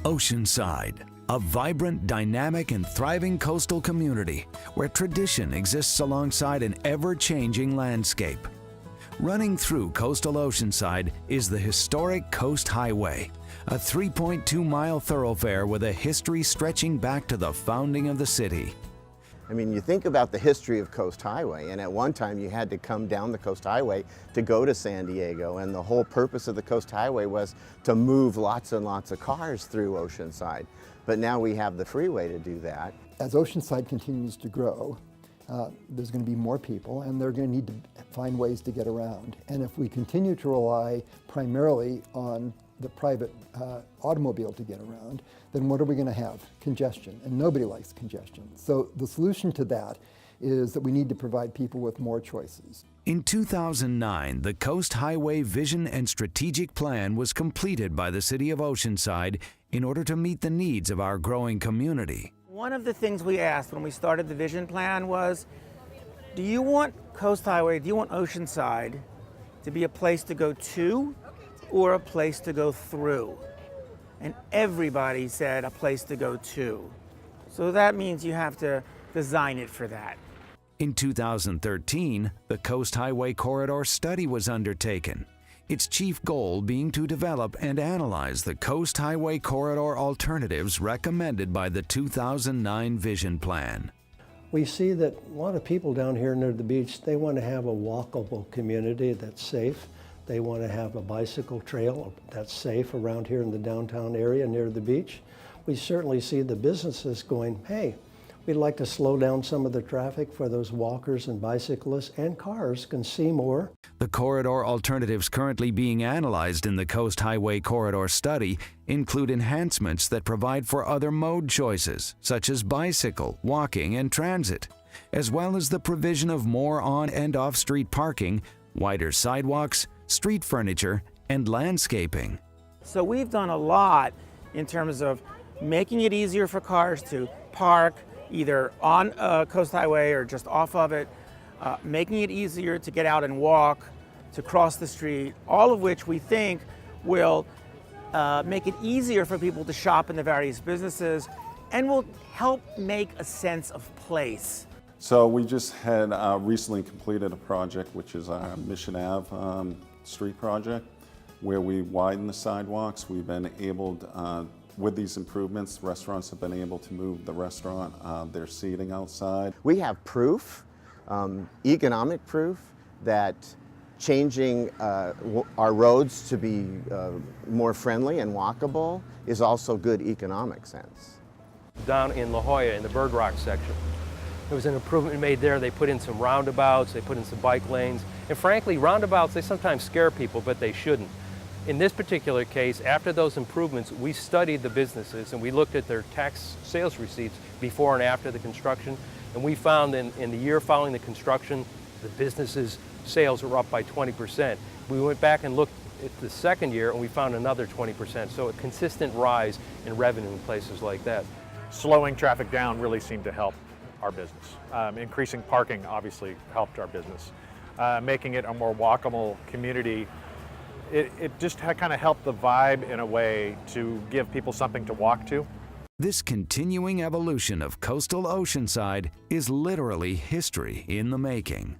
Oceanside, a vibrant, dynamic, and thriving coastal community where tradition exists alongside an ever-changing landscape. Running through coastal Oceanside is the historic Coast Highway, a 3.2-mile thoroughfare with a history stretching back to the founding of the city. I mean, you think about the history of Coast Highway, and at one time you had to come down the Coast Highway to go to San Diego, and the whole purpose of the Coast Highway was to move lots and lots of cars through Oceanside. But now we have the freeway to do that. As Oceanside continues to grow, there's going to be more people, and they're going to need to find ways to get around. And if we continue to rely primarily on the private automobile to get around, then what are we going to have? Congestion, and nobody likes congestion. So the solution to that is that we need to provide people with more choices. In 2009, the Coast Highway Vision and Strategic Plan was completed by the City of Oceanside in order to meet the needs of our growing community. One of the things we asked when we started the vision plan was, do you want Coast Highway, do you want Oceanside to be a place to go to or a place to go through? And everybody said a place to go to. So that means you have to design it for that. In 2013, the Coast Highway Corridor Study was undertaken, its chief goal being to develop and analyze the Coast Highway Corridor alternatives recommended by the 2009 Vision Plan. We see that a lot of people down here near the beach, they want to have a walkable community that's safe. They want to have a bicycle trail that's safe around here in the downtown area near the beach. We certainly see the businesses going, hey, we'd like to slow down some of the traffic for those walkers and bicyclists, and cars can see more. The corridor alternatives currently being analyzed in the Coast Highway Corridor Study include enhancements that provide for other mode choices, such as bicycle, walking, and transit, as well as the provision of more on- and off-street parking, wider sidewalks, street furniture, and landscaping. So we've done a lot in terms of making it easier for cars to park either on Coast Highway or just off of it, making it easier to get out and walk, to cross the street, all of which we think will make it easier for people to shop in the various businesses and will help make a sense of place. So we just had recently completed a project, which is our Mission Ave street project, where we widened the sidewalks. We've been able to, with these improvements, restaurants have been able to move the restaurant, their seating outside. We have proof, economic proof, that changing our roads to be more friendly and walkable is also good economic sense. Down in La Jolla in the Bird Rock section, there was an improvement made there. They put in some roundabouts, they put in some bike lanes, and frankly, roundabouts, they sometimes scare people, but they shouldn't. In this particular case, after those improvements, we studied the businesses and we looked at their tax sales receipts before and after the construction, and we found in the year following the construction, the businesses' sales were up by 20%. We went back and looked at the second year and we found another 20%, so a consistent rise in revenue in places like that. Slowing traffic down really seemed to help our business. Increasing parking obviously helped our business. Making it a more walkable community, it just kind of helped the vibe in a way to give people something to walk to. This continuing evolution of coastal Oceanside is literally history in the making.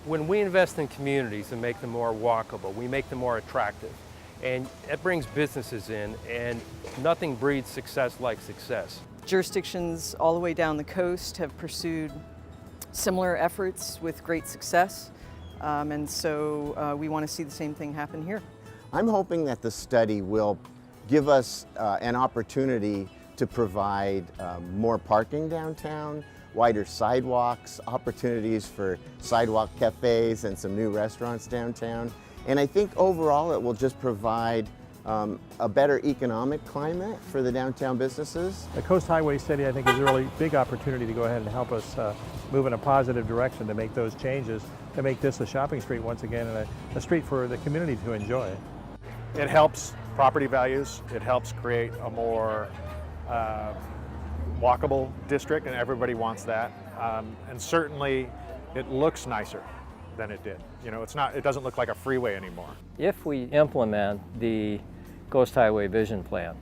When we invest in communities and make them more walkable, we make them more attractive. And it brings businesses in, and nothing breeds success like success. Jurisdictions all the way down the coast have pursued similar efforts with great success, and so we want to see the same thing happen here. I'm hoping that the study will give us an opportunity to provide more parking downtown, wider sidewalks, opportunities for sidewalk cafes and some new restaurants downtown. And I think overall it will just provide a better economic climate for the downtown businesses. The Coast Highway study, I think, is a really big opportunity to go ahead and help us move in a positive direction to make those changes, to make this a shopping street once again and a street for the community to enjoy. It helps property values. It helps create a more walkable district, and everybody wants that. And certainly it looks nicer than it did. You know, it doesn't look like a freeway anymore. If we implement the Coast Highway Vision Plan,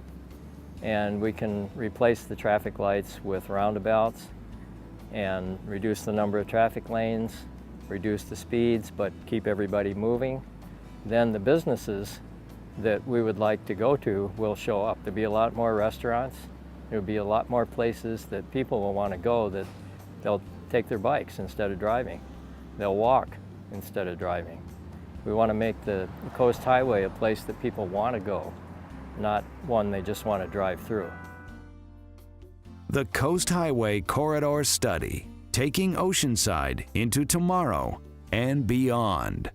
and we can replace the traffic lights with roundabouts and reduce the number of traffic lanes, reduce the speeds, but keep everybody moving. Then the businesses that we would like to go to will show up. There'll be a lot more restaurants. There'll be a lot more places that people will want to go, that they'll take their bikes instead of driving. They'll walk instead of driving. We want to make the Coast Highway a place that people want to go, not one they just want to drive through. The Coast Highway Corridor Study, taking Oceanside into tomorrow and beyond.